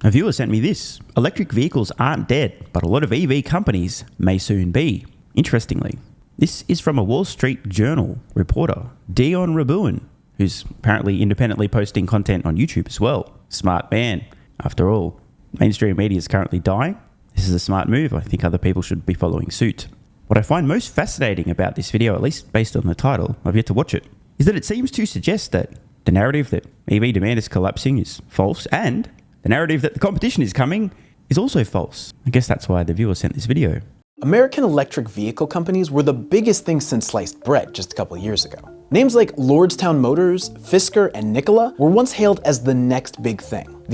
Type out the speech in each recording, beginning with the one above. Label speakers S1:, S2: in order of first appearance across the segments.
S1: A viewer sent me this. Electric vehicles aren't dead, but a lot of EV companies may soon be. Interestingly, this is from a Wall Street Journal reporter, Dion Rabouin, who's apparently independently posting content on YouTube as well. Smart man. After all, mainstream media is currently dying. This is a smart move. I think other people should be following suit. What I find most fascinating about this video, at least based on the title, I've yet to watch it, is that it seems to suggest that the narrative that EV demand is collapsing is false, and the narrative that the competition is coming is also false. I guess that's why the viewer sent this video.
S2: American electric vehicle companies were the biggest thing since sliced bread just a couple years ago. Names like Lordstown Motors, Fisker, and Nikola were once hailed as the next big thing.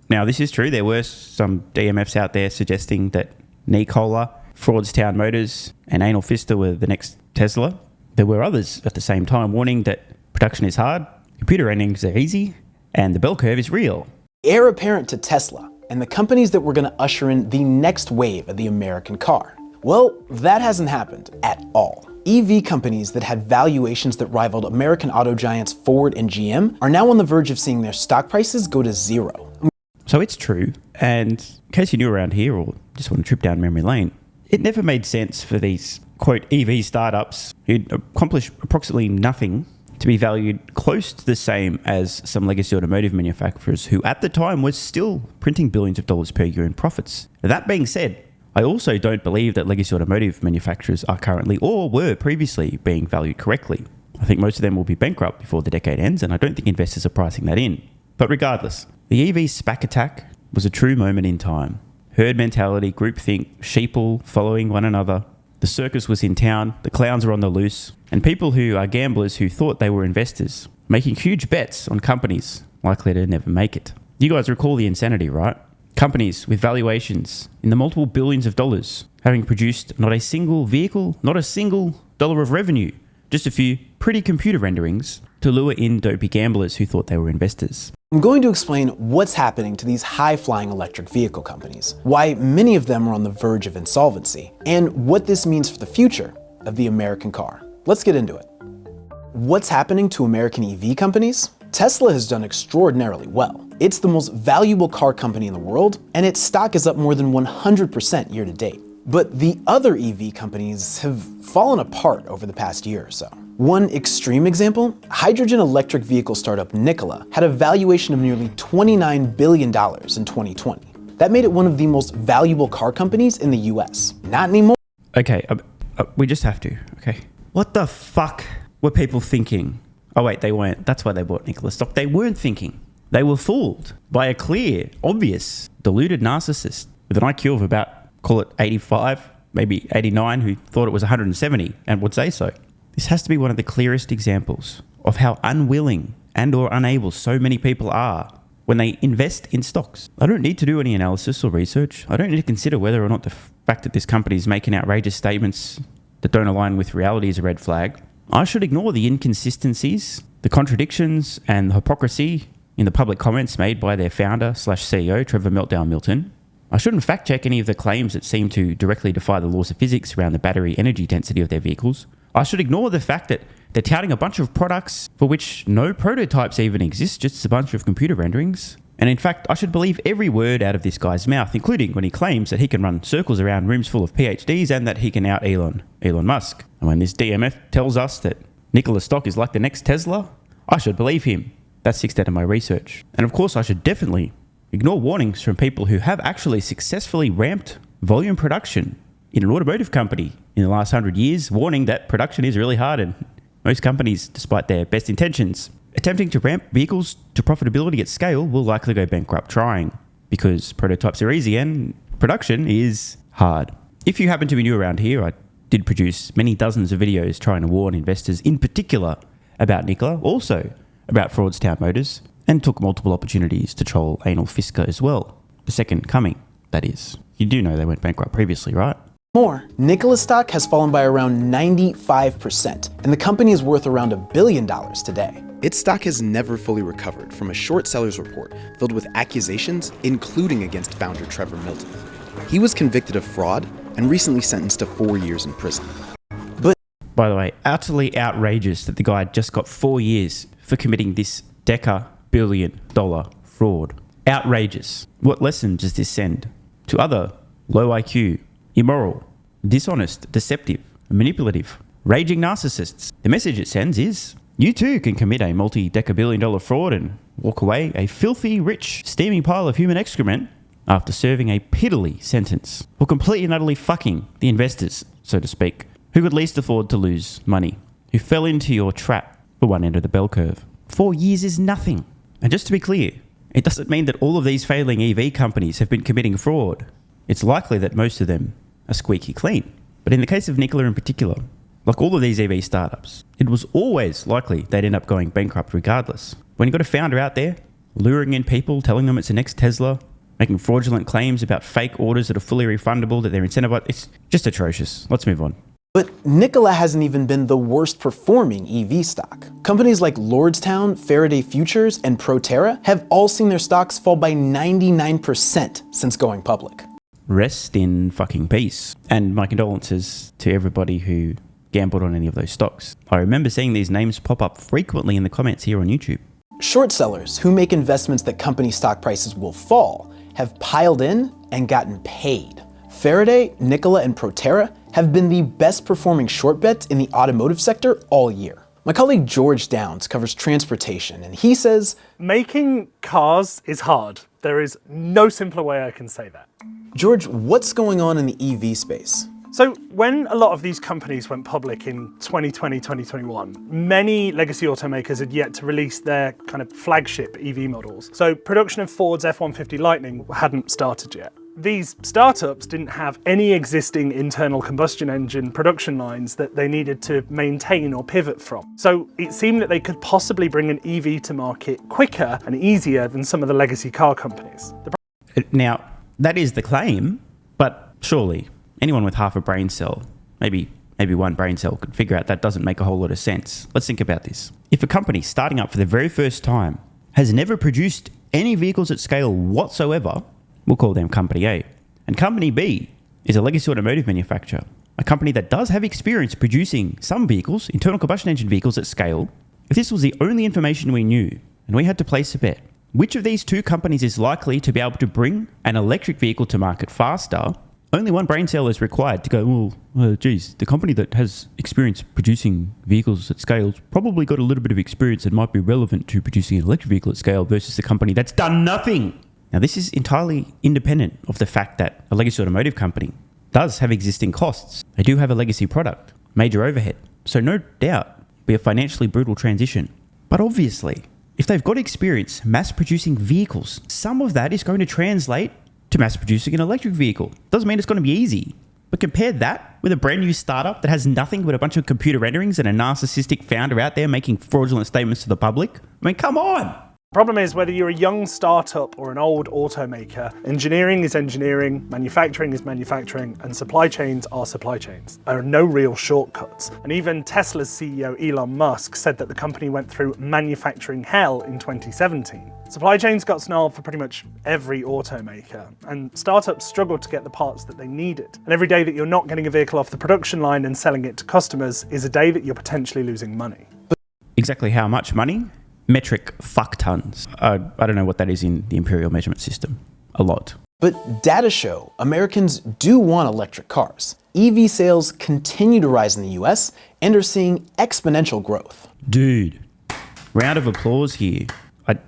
S1: Now, this is true. There were some DMFs out there suggesting that Nikola, Fraudstown Motors, and Anal Fister were the next Tesla. There were others at the same time warning that production is hard, computer endings are easy, and the bell curve is real.
S2: Heir apparent to Tesla and the companies that were going to usher in the next wave of the American car. Well, that hasn't happened at all. EV companies that had valuations that rivaled American auto giants Ford and GM are now on the verge of seeing their stock prices go to zero.
S1: So it's true, and in case you're new around here or just want to trip down memory lane, it never made sense for these, quote, EV startups who'd accomplish approximately nothing to be valued close to the same as some legacy automotive manufacturers who at the time was still printing billions of dollars per year in profits. That being said, I also don't believe that legacy automotive manufacturers are currently or were previously being valued correctly. I think most of them will be bankrupt before the decade ends, and I don't think investors are pricing that in. But regardless, the EV SPAC attack was a true moment in time. Herd mentality, groupthink, sheeple following one another. The circus was in town, the clowns were on the loose, and people who are gamblers who thought they were investors, making huge bets on companies likely to never make it. You guys recall the insanity, right? Companies with valuations in the multiple billions of dollars, having produced not a single vehicle, not a single dollar of revenue, just a few pretty computer renderings to lure in dopey gamblers who thought they were investors.
S2: I'm going to explain what's happening to these high-flying electric vehicle companies, why many of them are on the verge of insolvency, and what this means for the future of the American car. Let's get into it. What's happening to American EV companies? Tesla has done extraordinarily well. It's the most valuable car company in the world, and its stock is up more than 100% year to date. But the other EV companies have fallen apart over the past year or so. One extreme example, hydrogen electric vehicle startup Nikola had a valuation of nearly $29 billion in 2020. That made it one of the most valuable car companies in the US. Not anymore.
S1: Okay, we just have to, okay? What the fuck were people thinking? Oh wait, they weren't. That's why they bought Nikola stock. They weren't thinking. They were fooled by a clear, obvious, deluded narcissist with an IQ of about, call it 85, maybe 89, who thought it was 170 and would say so. This has to be one of the clearest examples of how unwilling and or unable so many people are when they invest in stocks. I don't need to do any analysis or research. I don't need to consider whether or not the fact that this company is making outrageous statements that don't align with reality is a red flag. I should ignore the inconsistencies, the contradictions, and the hypocrisy in the public comments made by their founder/CEO, Trevor Meltdown Milton. I shouldn't fact check any of the claims that seem to directly defy the laws of physics around the battery energy density of their vehicles. I should ignore the fact that they're touting a bunch of products for which no prototypes even exist, just a bunch of computer renderings. And in fact, I should believe every word out of this guy's mouth, including when he claims that he can run circles around rooms full of PhDs and that he can out Elon Musk. And when this DMF tells us that Nikola stock is like the next Tesla, I should believe him. That's 6 out of my research. And of course, I should definitely ignore warnings from people who have actually successfully ramped volume production in an automotive company in the last 100 years, warning that production is really hard and most companies, despite their best intentions, attempting to ramp vehicles to profitability at scale will likely go bankrupt trying, because prototypes are easy and production is hard. If you happen to be new around here, I did produce many dozens of videos trying to warn investors in particular about Nikola, also about Fraudstown Motors, and took multiple opportunities to troll Anal Fisker as well. The second coming, that is. You do know they went bankrupt previously, right?
S2: More, Nikola's stock has fallen by around 95%, and the company is worth around $1 billion today. Its stock has never fully recovered from a short seller's report filled with accusations, including against founder Trevor Milton. He was convicted of fraud and recently sentenced to 4 years in prison. But,
S1: by the way, utterly outrageous that the guy just got 4 years for committing this $10 billion fraud. Outrageous. What lesson does this send to other low IQ, immoral, dishonest, deceptive, manipulative, raging narcissists? The message it sends is, you too can commit a multi-deca-billion dollar fraud and walk away a filthy, rich, steaming pile of human excrement after serving a piddly sentence for completely and utterly fucking the investors, so to speak, who could least afford to lose money, who fell into your trap for one end of the bell curve. 4 years is nothing. And just to be clear, it doesn't mean that all of these failing EV companies have been committing fraud. It's likely that most of them are squeaky clean. But in the case of Nikola in particular, like all of these EV startups, it was always likely they'd end up going bankrupt regardless. When you've got a founder out there luring in people, telling them it's the next Tesla, making fraudulent claims about fake orders that are fully refundable, that they're incentivized, it's just atrocious. Let's move on.
S2: But Nikola hasn't even been the worst performing EV stock. Companies like Lordstown, Faraday Futures, and Proterra have all seen their stocks fall by 99% since going public.
S1: Rest in fucking peace. And my condolences to everybody who gambled on any of those stocks. I remember seeing these names pop up frequently in the comments here on YouTube.
S2: Short sellers who make investments that company stock prices will fall have piled in and gotten paid. Faraday, Nikola, and Proterra have been the best performing short bets in the automotive sector all year. My colleague George Downs covers transportation, and he says,
S3: making cars is hard. There is no simpler way I can say that.
S2: George, what's going on in the EV space?
S3: So when a lot of these companies went public in 2020, 2021, many legacy automakers had yet to release their kind of flagship EV models. So production of Ford's F-150 Lightning hadn't started yet. These startups didn't have any existing internal combustion engine production lines that they needed to maintain or pivot from. So it seemed that they could possibly bring an EV to market quicker and easier than some of the legacy car companies.
S1: Now, that is the claim, but surely anyone with half a brain cell, maybe one brain cell, could figure out that doesn't make a whole lot of sense. Let's think about this. If a company starting up for the very first time has never produced any vehicles at scale whatsoever, we'll call them Company A. And Company B is a legacy automotive manufacturer, a company that does have experience producing some vehicles, internal combustion engine vehicles at scale. If this was the only information we knew, and we had to place a bet, which of these two companies is likely to be able to bring an electric vehicle to market faster? Only one brain cell is required to go, geez, the company that has experience producing vehicles at scale probably got a little bit of experience that might be relevant to producing an electric vehicle at scale versus the company that's done nothing. Now, this is entirely independent of the fact that a legacy automotive company does have existing costs. They do have a legacy product, major overhead. So no doubt, be a financially brutal transition. But obviously, if they've got experience mass producing vehicles, some of that is going to translate to mass producing an electric vehicle. Doesn't mean it's going to be easy. But compare that with a brand new startup that has nothing but a bunch of computer renderings and a narcissistic founder out there making fraudulent statements to the public. I mean, come on.
S3: Problem is, whether you're a young startup or an old automaker, engineering is engineering, manufacturing is manufacturing, and supply chains are supply chains. There are no real shortcuts. And even Tesla's CEO Elon Musk said that the company went through manufacturing hell in 2017. Supply chains got snarled for pretty much every automaker, and startups struggled to get the parts that they needed. And every day that you're not getting a vehicle off the production line and selling it to customers is a day that you're potentially losing money.
S1: Exactly how much money? Metric fuck tons. I don't know what that is in the imperial measurement system. A lot.
S2: But data show Americans do want electric cars. EV sales continue to rise in the US and are seeing exponential growth.
S1: Dude, round of applause here.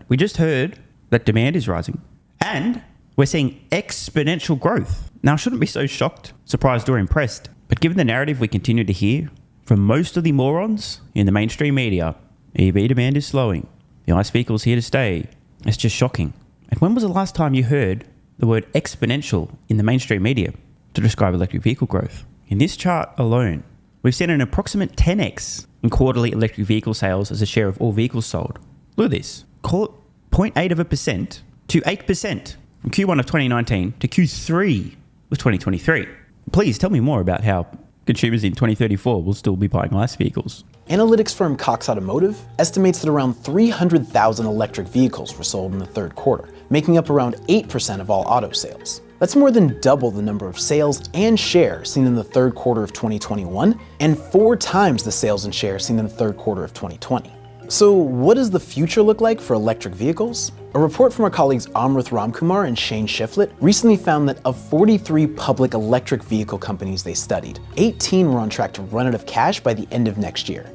S1: We just heard that demand is rising and we're seeing exponential growth. Now, I shouldn't be so shocked, surprised, or impressed, but given the narrative we continue to hear from most of the morons in the mainstream media, EV demand is slowing. The ICE vehicle's here to stay. It's just shocking. And when was the last time you heard the word exponential in the mainstream media to describe electric vehicle growth? In this chart alone, we've seen an approximate 10x in quarterly electric vehicle sales as a share of all vehicles sold. Look at this. Call it 0.8% to 8% from Q1 of 2019 to Q3 of 2023. Please tell me more about how consumers in 2034 will still be buying ICE vehicles.
S2: Analytics firm Cox Automotive estimates that around 300,000 electric vehicles were sold in the third quarter, making up around 8% of all auto sales. That's more than double the number of sales and share seen in the third quarter of 2021, and 4 times the sales and share seen in the third quarter of 2020. So what does the future look like for electric vehicles? A report from our colleagues Amrith Ramkumar and Shane Shiflett recently found that of 43 public electric vehicle companies they studied, 18 were on track to run out of cash by the end of next year.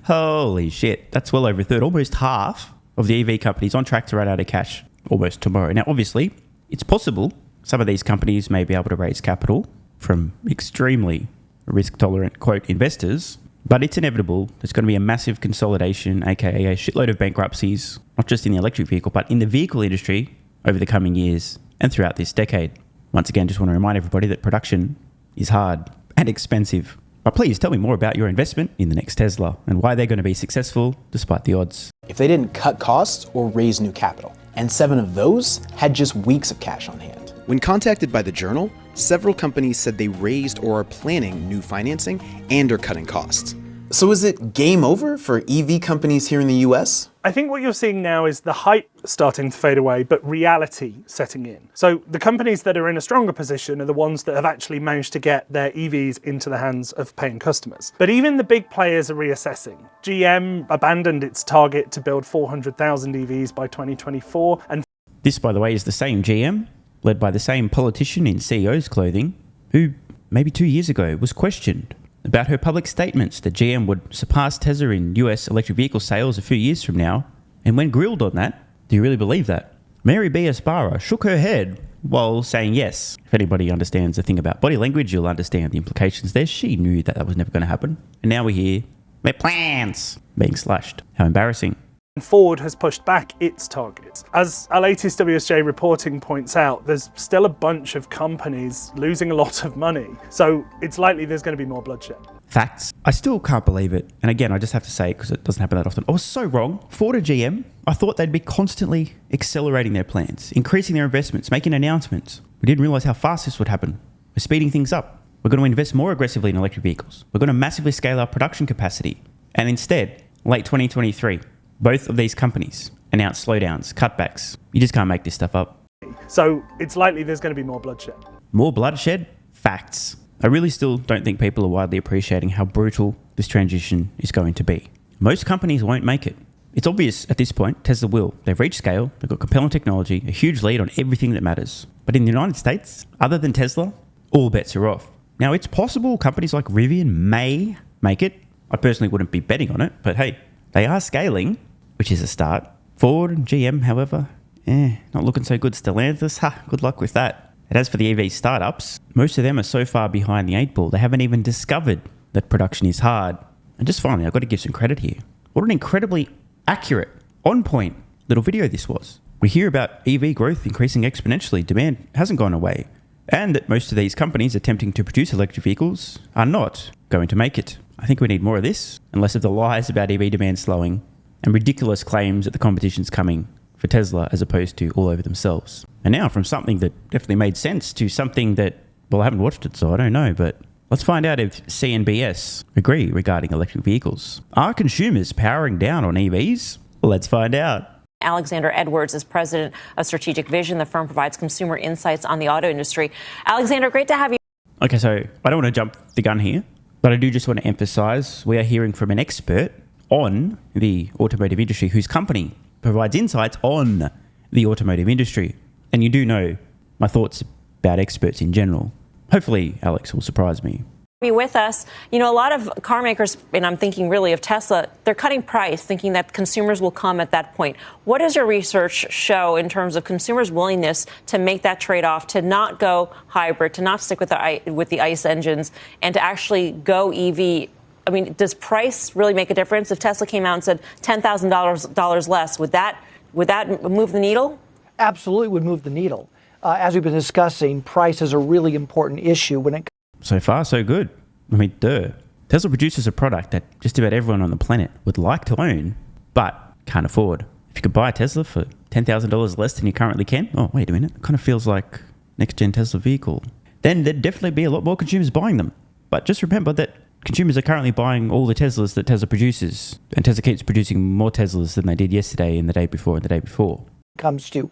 S1: Holy shit, that's well over a third, almost half of the EV companies on track to run out of cash almost tomorrow. Now, obviously, it's possible some of these companies may be able to raise capital from extremely risk-tolerant, quote, investors, but it's inevitable. There's going to be a massive consolidation, aka a shitload of bankruptcies, not just in the electric vehicle, but in the vehicle industry over the coming years and throughout this decade. Once again, just want to remind everybody that production is hard and expensive. But please tell me more about your investment in the next Tesla and why they're going to be successful despite the odds.
S2: If they didn't cut costs or raise new capital, and 7 of those had just weeks of cash on hand. When contacted by the Journal, several companies said they raised or are planning new financing and are cutting costs. So is it game over for EV companies here in the US?
S3: I think what you're seeing now is the hype starting to fade away, but reality setting in. So the companies that are in a stronger position are the ones that have actually managed to get their EVs into the hands of paying customers. But even the big players are reassessing. GM abandoned its target to build 400,000 EVs by 2024. And
S1: this, by the way, is the same GM, led by the same politician in CEO's clothing, who maybe 2 years ago was questioned about her public statements that GM would surpass Tesla in US electric vehicle sales a few years from now. And when grilled on that, do you really believe that? Mary B. Esparra shook her head while saying yes. If anybody understands the thing about body language, you'll understand the implications there. She knew that that was never going to happen. And now we hear their plans being slashed. How embarrassing.
S3: Ford has pushed back its targets. As our latest WSJ reporting points out, there's still a bunch of companies losing a lot of money. So it's likely there's going to be more bloodshed.
S1: Facts. I still can't believe it. And again, I just have to say, because it doesn't happen that often, I was so wrong. Ford and GM, I thought they'd be constantly accelerating their plans, increasing their investments, making announcements. We didn't realize how fast this would happen. We're speeding things up. We're going to invest more aggressively in electric vehicles. We're going to massively scale our production capacity. And instead, late 2023, both of these companies announced slowdowns, cutbacks. You just can't make this stuff up.
S3: So it's likely there's going to be more bloodshed.
S1: More bloodshed? Facts. I really still don't think people are widely appreciating how brutal this transition is going to be. Most companies won't make it. It's obvious at this point, Tesla will. They've reached scale, they've got compelling technology, a huge lead on everything that matters. But in the United States, other than Tesla, all bets are off. Now, it's possible companies like Rivian may make it. I personally wouldn't be betting on it, but hey, they are scaling, which is a start. Ford and GM, however, not looking so good. Stellantis, good luck with that. And as for the EV startups, most of them are so far behind the 8 ball, they haven't even discovered that production is hard. And just finally, I've got to give some credit here. What an incredibly accurate, on-point little video this was. We hear about EV growth increasing exponentially. Demand hasn't gone away. And that most of these companies attempting to produce electric vehicles are not going to make it. I think we need more of this and less of the lies about EV demand slowing and ridiculous claims that the competition's coming for Tesla as opposed to all over themselves. And now from something that definitely made sense to something that, well, I haven't watched it, so I don't know, but let's find out if CNBS agree regarding electric vehicles. Are consumers powering down on EVs? Well, let's find out.
S4: Alexander Edwards is president of Strategic Vision. The firm provides consumer insights on the auto industry. Alexander, great to have you.
S1: Okay, so I don't want to jump the gun here, but I do just want to emphasize we are hearing from an expert on the automotive industry whose company provides insights on the automotive industry. And you do know my thoughts about experts in general. Hopefully, Alex will surprise me.
S4: Be with us. You know, a lot of car makers, and I'm thinking really of Tesla, they're cutting price, thinking that consumers will come at that point. What does your research show in terms of consumers' willingness to make that trade-off, to not go hybrid, to not stick with the ICE engines, and to actually go EV? I mean, does price really make a difference? If Tesla came out and said $10,000 less, would that move the needle?
S5: Absolutely would move the needle. As we've been discussing, price is a really important issue when it.
S1: So far, so good. I mean, Tesla produces a product that just about everyone on the planet would like to own, but can't afford. If you could buy a Tesla for $10,000 less than you currently can, oh, wait a minute, it kind of feels like next-gen Tesla vehicle, then there'd definitely be a lot more consumers buying them. But just remember that consumers are currently buying all the Teslas that Tesla produces, and Tesla keeps producing more Teslas than they did yesterday and the day before and the day before.
S5: Comes to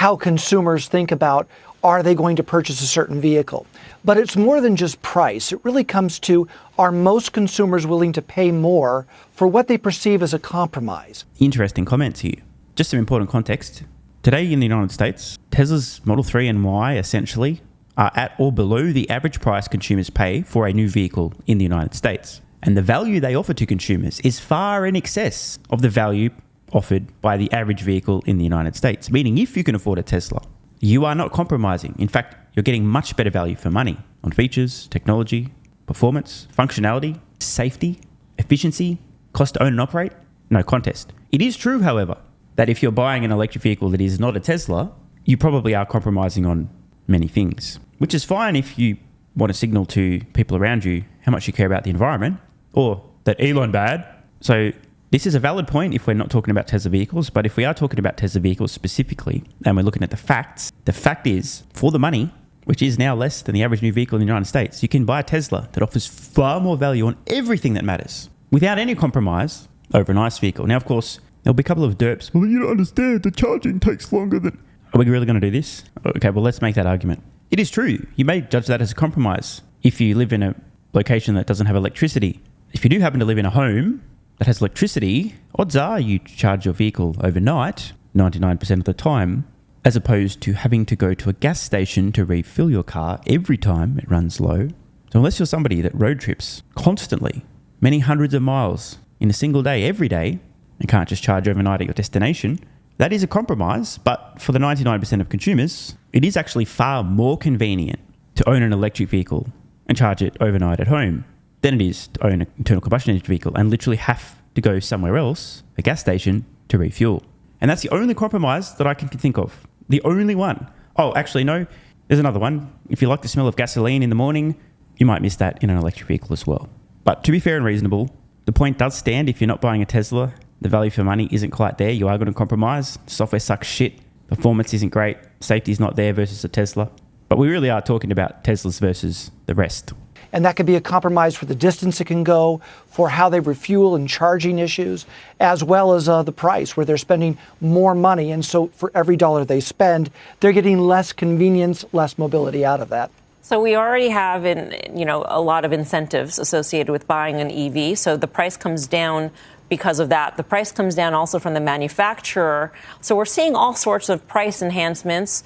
S5: how consumers think about, are they going to purchase a certain vehicle? But it's more than just price. It really comes to, are most consumers willing to pay more for what they perceive as a compromise?
S1: Interesting comments here. Just some important context. Today in the United States, Tesla's Model 3 and Y essentially are at or below the average price consumers pay for a new vehicle in the United States. And the value they offer to consumers is far in excess of the value offered by the average vehicle in the United States. Meaning, if you can afford a Tesla, you are not compromising. In fact, you're getting much better value for money on features, technology, performance, functionality, safety, efficiency, cost to own and operate. No contest. It is true, however, that if you're buying an electric vehicle that is not a Tesla, you probably are compromising on many things, which is fine if you want to signal to people around you how much you care about the environment or that Elon bad. So this is a valid point if we're not talking about Tesla vehicles, but if we are talking about Tesla vehicles specifically and we're looking at the facts, the fact is, for the money, which is now less than the average new vehicle in the United States, you can buy a Tesla that offers far more value on everything that matters without any compromise over a nice vehicle. Now, of course, there'll be a couple of derps. Well, you don't understand, the charging takes longer than... Are we really going to do this? Okay, well, let's make that argument. It is true. You may judge that as a compromise if you live in a location that doesn't have electricity. If you do happen to live in a home that has electricity, odds are you charge your vehicle overnight, 99% of the time, as opposed to having to go to a gas station to refill your car every time it runs low. So unless you're somebody that road trips constantly, many hundreds of miles in a single day, every day, and can't just charge overnight at your destination, that is a compromise. But for the 99% of consumers, it is actually far more convenient to own an electric vehicle and charge it overnight at home than it is to own an internal combustion engine vehicle and literally have to go somewhere else, a gas station, to refuel. And that's the only compromise that I can think of. The only one. Oh, actually, no. There's another one. If you like the smell of gasoline in the morning, you might miss that in an electric vehicle as well. But to be fair and reasonable, the point does stand. If you're not buying a Tesla, the value for money isn't quite there. You are going to compromise. Software sucks shit. Performance isn't great. Safety is not there versus a Tesla. But we really are talking about Teslas versus the rest.
S5: And that could be a compromise for the distance it can go, for how they refuel and charging issues, as well as the price, where they're spending more money. And so for every dollar they spend, they're getting less convenience, less mobility out of that.
S4: So we already have a lot of incentives associated with buying an EV. So the price comes down because of that. The price comes down also from the manufacturer. So we're seeing all sorts of price enhancements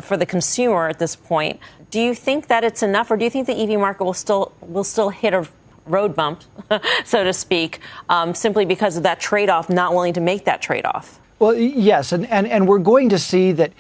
S4: for the consumer at this point. Do you think that it's enough, or do you think the EV market will still hit a road bump, so to speak, simply because of that trade-off, not willing to make that trade-off?
S5: Well, yes, and we're going to see that,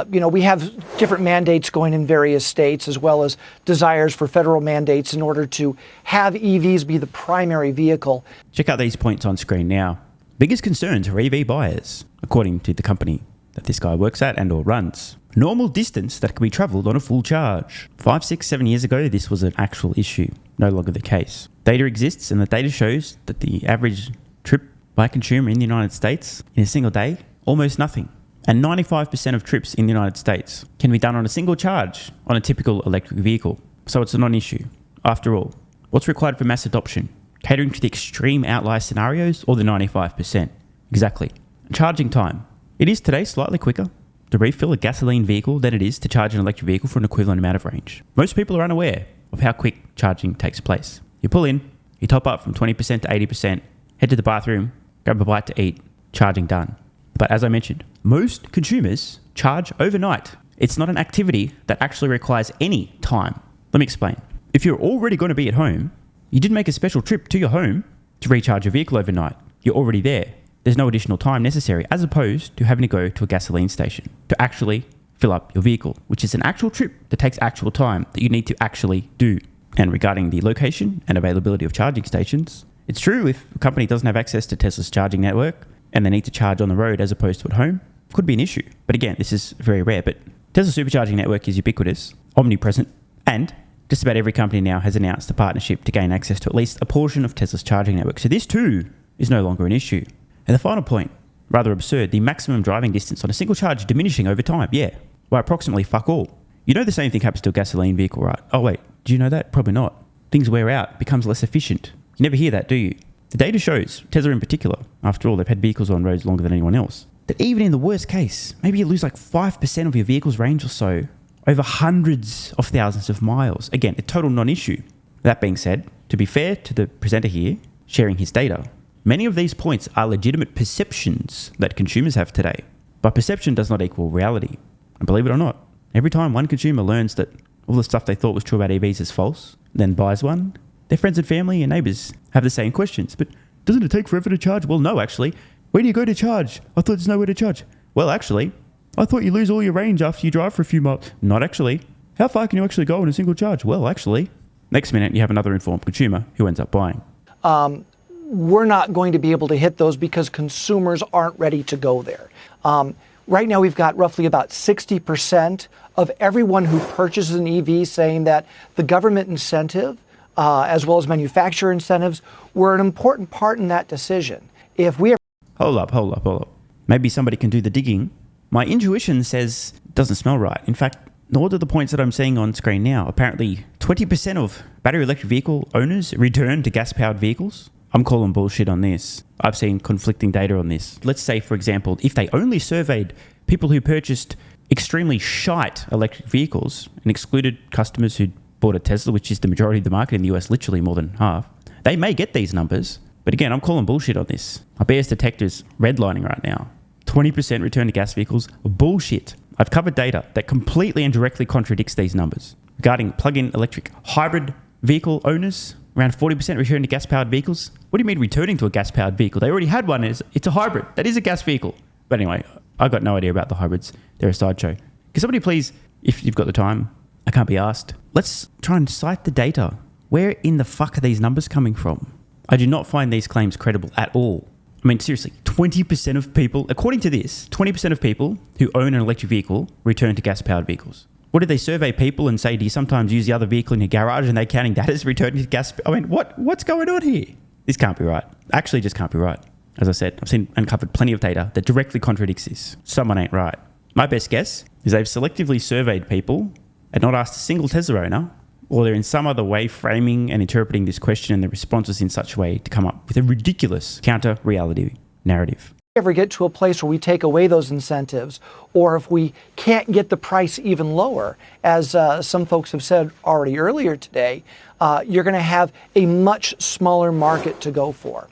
S5: we have different mandates going in various states, as well as desires for federal mandates in order to have EVs be the primary vehicle.
S1: Check out these points on screen now. Biggest concerns for EV buyers, according to the company that this guy works at and or runs. Normal distance that can be travelled on a full charge. 5, 6, 7 years ago, this was an actual issue. No longer the case. Data exists, and the data shows that the average trip by a consumer in the United States in a single day, almost nothing. And 95% of trips in the United States can be done on a single charge on a typical electric vehicle. So it's a non-issue. After all, what's required for mass adoption? Catering to the extreme outlier scenarios or the 95%? Exactly. Charging time. It is today slightly quicker to refill a gasoline vehicle than it is to charge an electric vehicle for an equivalent amount of range. Most people are unaware of how quick charging takes place. You pull in, you top up from 20% to 80%, head to the bathroom, grab a bite to eat, charging done. But as I mentioned, most consumers charge overnight. It's not an activity that actually requires any time. Let me explain. If you're already going to be at home, you didn't make a special trip to your home to recharge your vehicle overnight. You're already there. There's no additional time necessary, as opposed to having to go to a gasoline station to actually fill up your vehicle, which is an actual trip that takes actual time that you need to actually do. And regarding the location and availability of charging stations, it's true if a company doesn't have access to Tesla's charging network and they need to charge on the road as opposed to at home, it could be an issue. But again, this is very rare. But Tesla's supercharging network is ubiquitous, omnipresent, and just about every company now has announced a partnership to gain access to at least a portion of Tesla's charging network. So this too is no longer an issue. And the final point, rather absurd, the maximum driving distance on a single charge diminishing over time. Yeah, by approximately fuck all. You know the same thing happens to a gasoline vehicle, right? Oh wait, do you know that? Probably not. Things wear out, becomes less efficient. You never hear that, do you? The data shows, Tesla in particular, after all, they've had vehicles on roads longer than anyone else. that even in the worst case, maybe you lose like 5% of your vehicle's range or so over hundreds of thousands of miles. Again, a total non-issue. That being said, to be fair to the presenter here, sharing his data, many of these points are legitimate perceptions that consumers have today. But perception does not equal reality. And believe it or not, every time one consumer learns that all the stuff they thought was true about EVs is false, then buys one, their friends and family and neighbours have the same questions. But doesn't it take forever to charge? Well, no, actually. Where do you go to charge? I thought there's nowhere to charge. Well, actually, I thought you lose all your range after you drive for a few miles. Not actually. How far can you actually go in a single charge? Well, actually. Next minute, you have another informed consumer who ends up buying.
S5: We're not going to be able to hit those because consumers aren't ready to go there. Right now, we've got roughly about 60% of everyone who purchases an EV saying that the government incentive, as well as manufacturer incentives, were an important part in that decision. If we
S1: Hold up. Maybe somebody can do the digging. My intuition says it doesn't smell right. In fact, nor do the points that I'm seeing on screen now. Apparently, 20% of battery electric vehicle owners return to gas-powered vehicles. I'm calling bullshit on this. I've seen conflicting data on this. Let's say, for example, if they only surveyed people who purchased extremely shite electric vehicles and excluded customers who bought a Tesla, which is the majority of the market in the US, literally more than half, they may get these numbers. But again, I'm calling bullshit on this. My BS detector's redlining right now. 20% return to gas vehicles, bullshit. I've covered data that completely and directly contradicts these numbers. Regarding plug-in electric hybrid vehicle owners, around 40% return to gas-powered vehicles. What do you mean returning to a gas-powered vehicle? They already had one. It's a hybrid. That is a gas vehicle. But anyway, I've got no idea about the hybrids. They're a sideshow. Can somebody please, if you've got the time, I can't be asked, let's try and cite the data. Where in the fuck are these numbers coming from? I do not find these claims credible at all. I mean, seriously, 20% of people, according to this, 20% of people who own an electric vehicle return to gas-powered vehicles. What did they survey people and say, do you sometimes use the other vehicle in your garage and they're counting that as returning to gas? I mean, what's going on here? This can't be right. Actually, just can't be right. As I said, I've uncovered plenty of data that directly contradicts this. Someone ain't right. My best guess is they've selectively surveyed people and not asked a single Tesla owner, or they're in some other way framing and interpreting this question and the responses in such a way to come up with a ridiculous counter-reality narrative.
S5: ever get to a place where we take away those incentives, or if we can't get the price even lower, as some folks have said already earlier today, you're going to have a much smaller market to go for.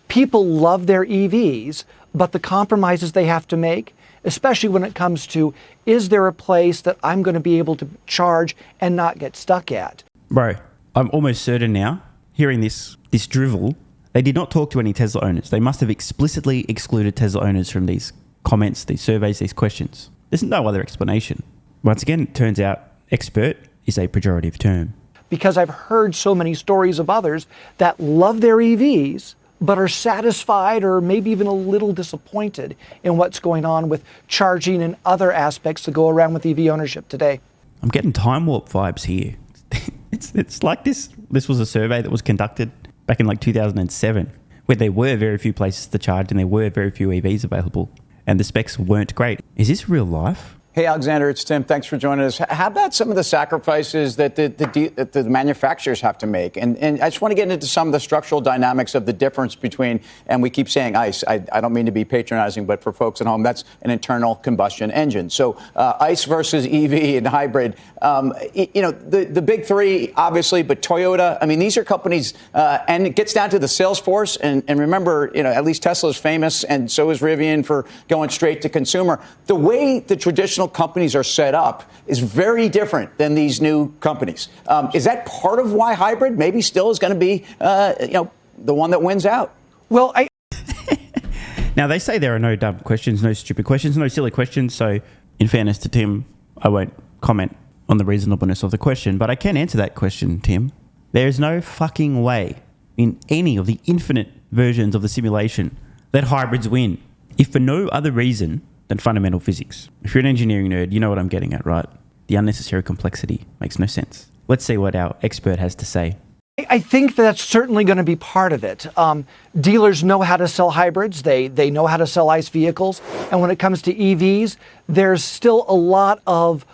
S5: People love their EVs, but the compromises they have to make, especially when it comes to, is there a place that I'm going to be able to charge and not get stuck at?
S1: Bro, I'm almost certain now, hearing this drivel, they did not talk to any Tesla owners. They must have explicitly excluded Tesla owners from these comments, these surveys, these questions. There's no other explanation. Once again, it turns out expert is a pejorative term.
S5: Because I've heard so many stories of others that love their EVs, but are satisfied or maybe even a little disappointed in what's going on with charging and other aspects that go around with EV ownership today.
S1: I'm getting time warp vibes here. It's like this was a survey that was conducted back in like 2007, where there were very few places to charge and there were very few EVs available, and the specs weren't great. Is this real life?
S6: Hey, Alexander, it's Tim. Thanks for joining us. How about some of the sacrifices that the manufacturers have to make? And I just want to get into some of the structural dynamics of the difference between, and we keep saying ICE. I don't mean to be patronizing, but for folks at home, that's an internal combustion engine. So ICE versus EV and hybrid, the big three, obviously, but Toyota, I mean, these are companies, and it gets down to the sales force. And remember, at least Tesla is famous, and so is Rivian, for going straight to consumer. The way the traditional companies are set up is very different than these new companies. Is that part of why hybrid maybe still is going to be, the one that wins out?
S5: Well,
S1: Now, they say there are no dumb questions, no stupid questions, no silly questions. So, in fairness to Tim, I won't comment on the reasonableness of the question, but I can answer that question, Tim. There is no fucking way in any of the infinite versions of the simulation that hybrids win, if for no other reason than fundamental physics. If you're an engineering nerd, you know what I'm getting at, right? The unnecessary complexity makes no sense. Let's see what our expert has to say.
S5: I think that's certainly going to be part of it. Dealers know how to sell hybrids. They know how to sell ICE vehicles. And when it comes to EVs, there's still a lot of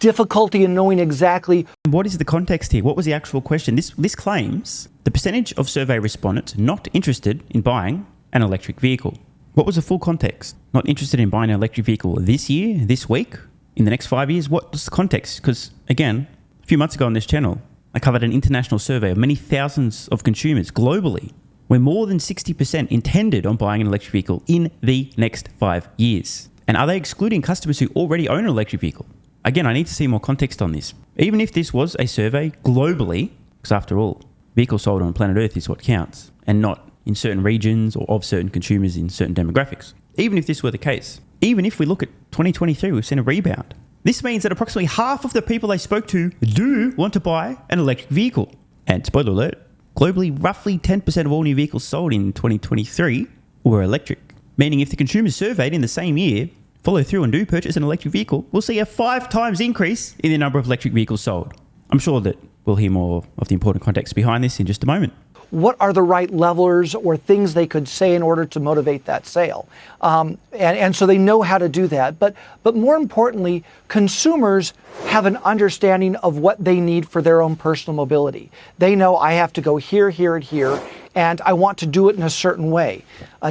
S5: difficulty in knowing exactly.
S1: What is the context here? What was the actual question? This claims the percentage of survey respondents not interested in buying an electric vehicle. What was the full context? Not interested in buying an electric vehicle this year, this week, in the next 5 years? What's the context? Because, again, a few months ago on this channel, I covered an international survey of many thousands of consumers globally, where more than 60% intended on buying an electric vehicle in the next 5 years. And are they excluding customers who already own an electric vehicle? Again, I need to see more context on this. Even if this was a survey globally, because after all, vehicles sold on planet Earth is what counts, and not in certain regions or of certain consumers in certain demographics. Even if this were the case, even if we look at 2023, we've seen a rebound. This means that approximately half of the people they spoke to do want to buy an electric vehicle. And spoiler alert, globally, roughly 10% of all new vehicles sold in 2023 were electric. Meaning if the consumers surveyed in the same year follow through and do purchase an electric vehicle, we'll see a 5 times increase in the number of electric vehicles sold. I'm sure that we'll hear more of the important context behind this in just a moment.
S5: What are the right levelers or things they could say in order to motivate that sale? And so they know how to do that. But more importantly, consumers have an understanding of what they need for their own personal mobility. They know I have to go here, here, and here, and I want to do it in a certain way.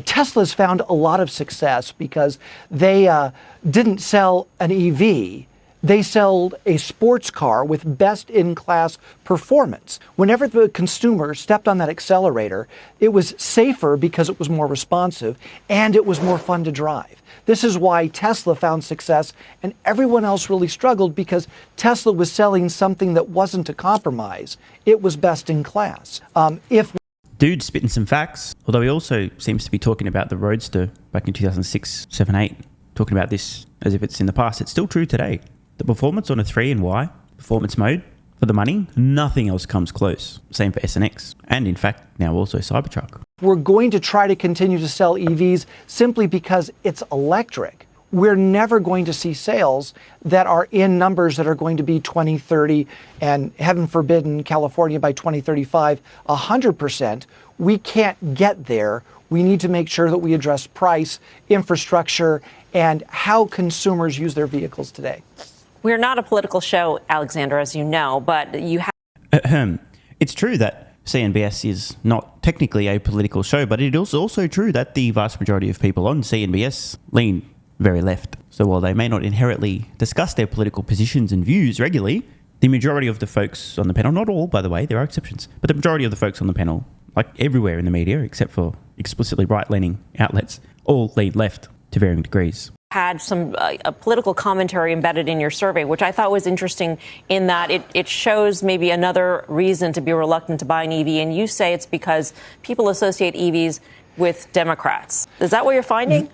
S5: Tesla's found a lot of success because they didn't sell an EV. They sold a sports car with best-in-class performance. Whenever the consumer stepped on that accelerator, it was safer because it was more responsive and it was more fun to drive. This is why Tesla found success and everyone else really struggled because Tesla was selling something that wasn't a compromise. It was best in class.
S1: Dude spitting some facts, although he also seems to be talking about the Roadster back in 2006, 7, 8, talking about this as if it's in the past. It's still true today. The performance on a 3 and Y performance mode, for the money, nothing else comes close. Same for S and X, and in fact, now also Cybertruck.
S5: We're going to try to continue to sell EVs simply because it's electric. We're never going to see sales that are in numbers that are going to be 2030 and heaven forbid in California by 2035, 100%. We can't get there. We need to make sure that we address price, infrastructure, and how consumers use their vehicles today.
S4: We're not a political show, Alexander, as you know, but you have...
S1: It's true that CNBS is not technically a political show, but it is also true that the vast majority of people on CNBS lean very left. So while they may not inherently discuss their political positions and views regularly, the majority of the folks on the panel, not all, by the way, there are exceptions, but the majority of the folks on the panel, like everywhere in the media, except for explicitly right-leaning outlets, all lean left to varying degrees.
S4: Had some political commentary embedded in your survey, which I thought was interesting in that it shows maybe another reason to be reluctant to buy an EV. And you say it's because people associate EVs with Democrats. Is that what you're finding?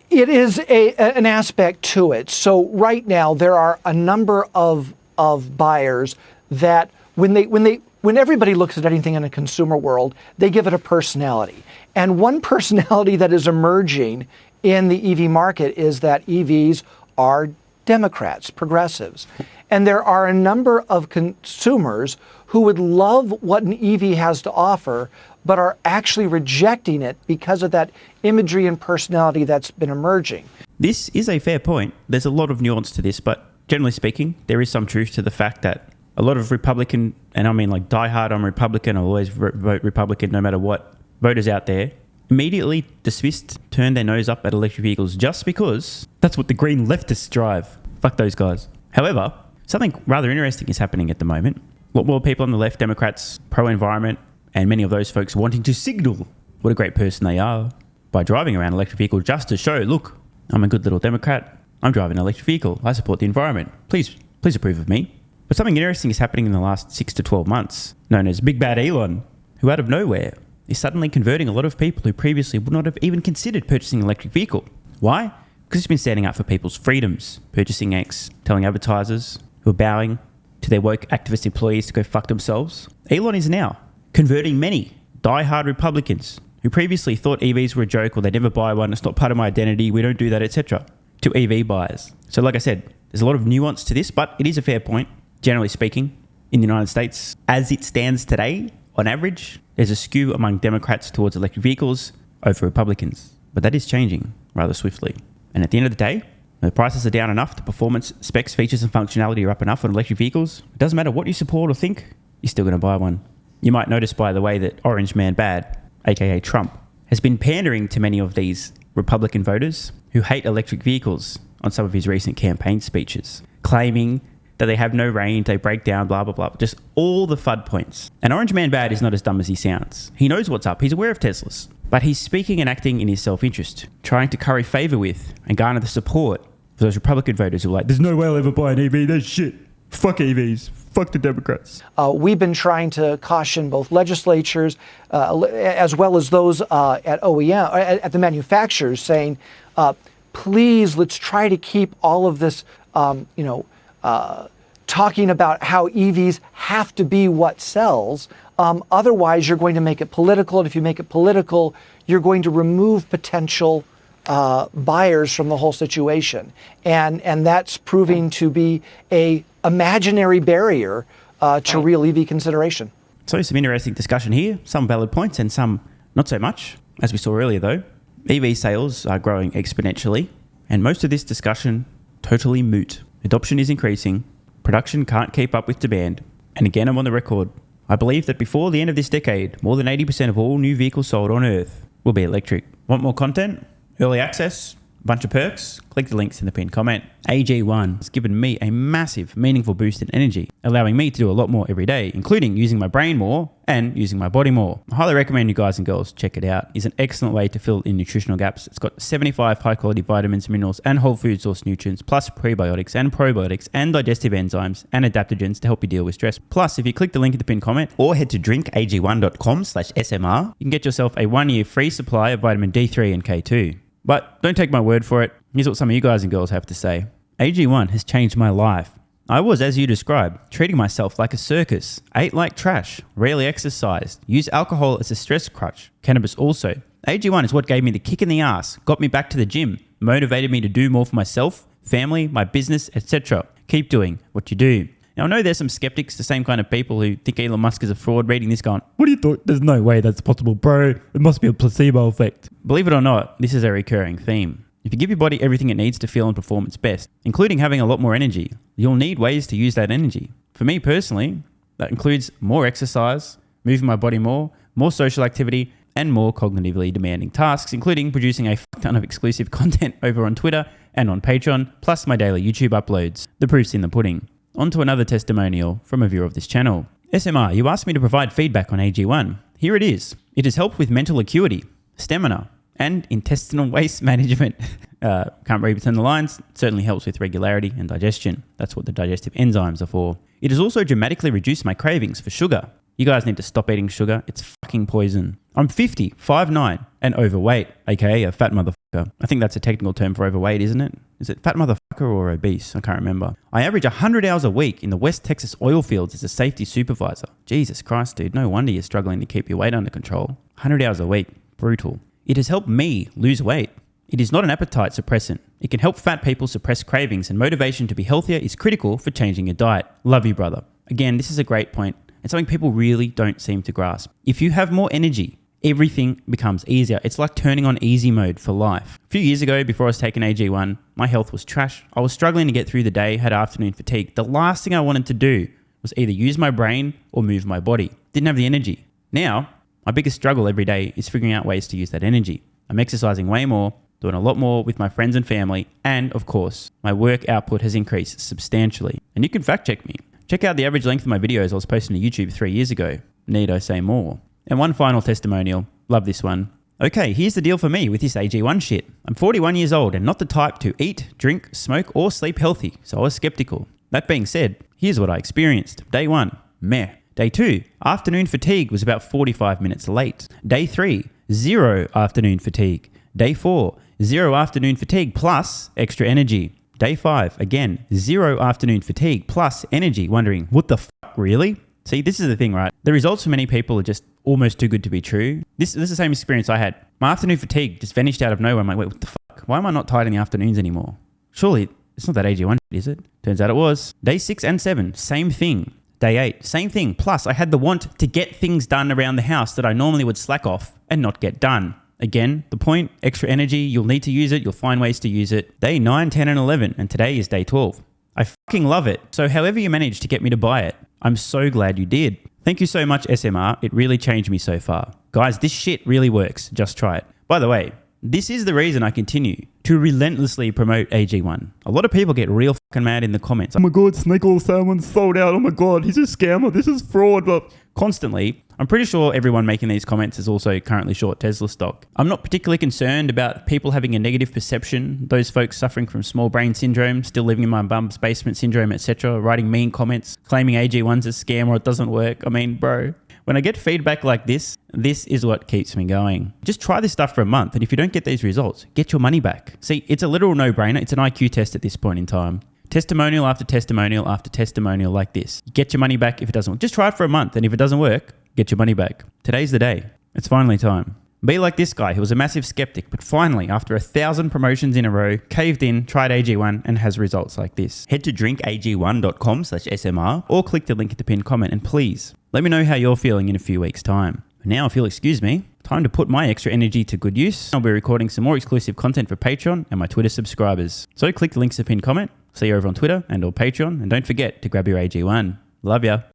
S5: It is an aspect to it. So right now, there are a number of buyers that when everybody looks at anything in a consumer world, they give it a personality. And one personality that is emerging in the EV market is that EVs are Democrats, progressives. And there are a number of consumers who would love what an EV has to offer, but are actually rejecting it because of that imagery and personality that's been emerging.
S1: This is a fair point. There's a lot of nuance to this, but generally speaking, there is some truth to the fact that a lot of Republican, and I mean like diehard I'm Republican, I'll always vote Republican no matter what, voters out there immediately dismissed, turned their nose up at electric vehicles just because that's what the green leftists drive. Fuck those guys. However, something rather interesting is happening at the moment. A lot more people on the left, Democrats, pro-environment, and many of those folks wanting to signal what a great person they are by driving around an electric vehicle just to show, look, I'm a good little Democrat. I'm driving an electric vehicle. I support the environment. Please approve of me. But something interesting is happening in the last 6 to 12 months, known as Big Bad Elon, who out of nowhere is suddenly converting a lot of people who previously would not have even considered purchasing an electric vehicle. Why? Because he's been standing up for people's freedoms, purchasing X, telling advertisers who are bowing to their woke activist employees to go fuck themselves. Elon is now converting many diehard Republicans who previously thought EVs were a joke or they'd never buy one, it's not part of my identity, we don't do that, etc., to EV buyers. So like I said, there's a lot of nuance to this, but it is a fair point. Generally speaking, in the United States, as it stands today, on average, there's a skew among Democrats towards electric vehicles over Republicans. But that is changing rather swiftly. And at the end of the day, when the prices are down enough, the performance, specs, features and functionality are up enough on electric vehicles, it doesn't matter what you support or think, you're still going to buy one. You might notice, by the way, that Orange Man Bad, aka Trump, has been pandering to many of these Republican voters who hate electric vehicles on some of his recent campaign speeches, claiming that they have no range, they break down, blah, blah, blah. Just all the FUD points. And Orange Man Bad is not as dumb as he sounds. He knows what's up. He's aware of Teslas. But he's speaking and acting in his self-interest, trying to curry favour with and garner the support for those Republican voters who are like, there's no way I'll ever buy an EV, that's shit. Fuck EVs. Fuck the Democrats.
S5: We've been trying to caution both legislatures as well as those at OEM, at the manufacturers, saying, please, let's try to keep all of this, talking about how EVs have to be what sells. Otherwise, you're going to make it political. And if you make it political, you're going to remove potential buyers from the whole situation. And that's proving to be a imaginary barrier to real EV consideration.
S1: So some interesting discussion here, some valid points and some not so much. As we saw earlier though, EV sales are growing exponentially and most of this discussion totally moot. Adoption is increasing, production can't keep up with demand, and again I'm on the record. I believe that before the end of this decade, more than 80% of all new vehicles sold on Earth will be electric. Want more content? Early access? A bunch of perks? Click the links in the pinned comment. AG1 has given me a massive, meaningful boost in energy, allowing me to do a lot more every day, including using my brain more and using my body more. I highly recommend you guys and girls check it out. It's an excellent way to fill in nutritional gaps. It's got 75 high-quality vitamins, minerals, and whole food source nutrients, plus prebiotics and probiotics and digestive enzymes and adaptogens to help you deal with stress. Plus, if you click the link in the pinned comment or head to drinkag1.com/SMR, you can get yourself a 1-year free supply of vitamin D3 and K2. But don't take my word for it. Here's what some of you guys and girls have to say. AG1 has changed my life. I was, as you described, treating myself like a circus, ate like trash, rarely exercised, used alcohol as a stress crutch, cannabis also. AG1 is what gave me the kick in the ass, got me back to the gym, motivated me to do more for myself, family, my business, etc. Keep doing what you do. Now, I know there's some skeptics, the same kind of people who think Elon Musk is a fraud, reading this going, what do you thought? There's no way that's possible, bro. It must be a placebo effect. Believe it or not, this is a recurring theme. If you give your body everything it needs to feel and perform its best, including having a lot more energy, you'll need ways to use that energy. For me personally, that includes more exercise, moving my body more social activity, and more cognitively demanding tasks, including producing a ton of exclusive content over on Twitter and on Patreon, plus my daily YouTube uploads. The proof's in the pudding. On to another testimonial from a viewer of this channel. SMR, you asked me to provide feedback on AG1. Here it is. It has helped with mental acuity, stamina, and intestinal waste management. Can't read between the lines. It certainly helps with regularity and digestion. That's what the digestive enzymes are for. It has also dramatically reduced my cravings for sugar. You guys need to stop eating sugar. It's fucking poison. I'm 50, 5'9", and overweight, aka a fat motherfucker. I think that's a technical term for overweight, isn't it? Is it fat motherfucker or obese? I can't remember. I average 100 hours a week in the West Texas oil fields as a safety supervisor. Jesus Christ, dude. No wonder you're struggling to keep your weight under control. 100 hours a week. Brutal. It has helped me lose weight. It is not an appetite suppressant. It can help fat people suppress cravings, and motivation to be healthier is critical for changing your diet. Love you, brother. Again, this is a great point. It's something people really don't seem to grasp. If you have more energy, everything becomes easier. It's like turning on easy mode for life. A few years ago, before I was taking AG1, my health was trash. I was struggling to get through the day, had afternoon fatigue. The last thing I wanted to do was either use my brain or move my body. Didn't have the energy. Now, my biggest struggle every day is figuring out ways to use that energy. I'm exercising way more, doing a lot more with my friends and family, and of course, my work output has increased substantially. And you can fact check me. Check out the average length of my videos I was posting to YouTube 3 years ago. Need I say more? And one final testimonial. Love this one. Okay, here's the deal for me with this AG1 shit. I'm 41 years old and not the type to eat, drink, smoke, or sleep healthy, so I was skeptical. That being said, here's what I experienced. Day 1, meh. Day 2, afternoon fatigue was about 45 minutes late. Day 3, 0 afternoon fatigue. Day 4, 0 afternoon fatigue plus extra energy. Day 5, again, 0 afternoon fatigue plus energy, wondering, what the fuck, really? See, this is the thing, right? The results for many people are just almost too good to be true. This is the same experience I had. My afternoon fatigue just vanished out of nowhere. I'm like, wait, what the fuck? Why am I not tired in the afternoons anymore? Surely, it's not that AG1, is it? Turns out it was. Day 6 and 7, same thing. Day 8, same thing. Plus, I had the want to get things done around the house that I normally would slack off and not get done. Again, the point, extra energy, you'll need to use it, you'll find ways to use it. Day 9, 10, and 11, and today is day 12. I fucking love it. So however you managed to get me to buy it, I'm so glad you did. Thank you so much, SMR. It really changed me so far. Guys, this shit really works. Just try it. By the way, This is the reason I continue to relentlessly promote AG1. A lot of people get real fucking mad in the comments. Oh my God, snake oil salmon sold out. Oh my God, he's a scammer. This is fraud. But constantly, I'm pretty sure everyone making these comments is also currently short Tesla stock. I'm not particularly concerned about people having a negative perception, those folks suffering from small brain syndrome, still living in my bum's basement syndrome, etc., writing mean comments, claiming AG1's a scam or it doesn't work. I mean, bro, when I get feedback like this is what keeps me going. Just try this stuff for a month, and if you don't get these results, get your money back. See, it's a literal no-brainer. It's an IQ test at this point in time. Testimonial after testimonial after testimonial like this. Get your money back if it doesn't work. Just try it for a month, and if it doesn't work, get your money back. Today's the day. It's finally time. Be like this guy who was a massive skeptic, but finally, after 1,000 promotions in a row, caved in, tried AG1, and has results like this. Head to drinkag1.com/SMR or click the link at the pinned comment, and please, let me know how you're feeling in a few weeks' time. Now, if you'll excuse me, time to put my extra energy to good use. I'll be recording some more exclusive content for Patreon and my Twitter subscribers. So click the links in the pinned comment. See you over on Twitter and or Patreon, and don't forget to grab your AG1. Love ya.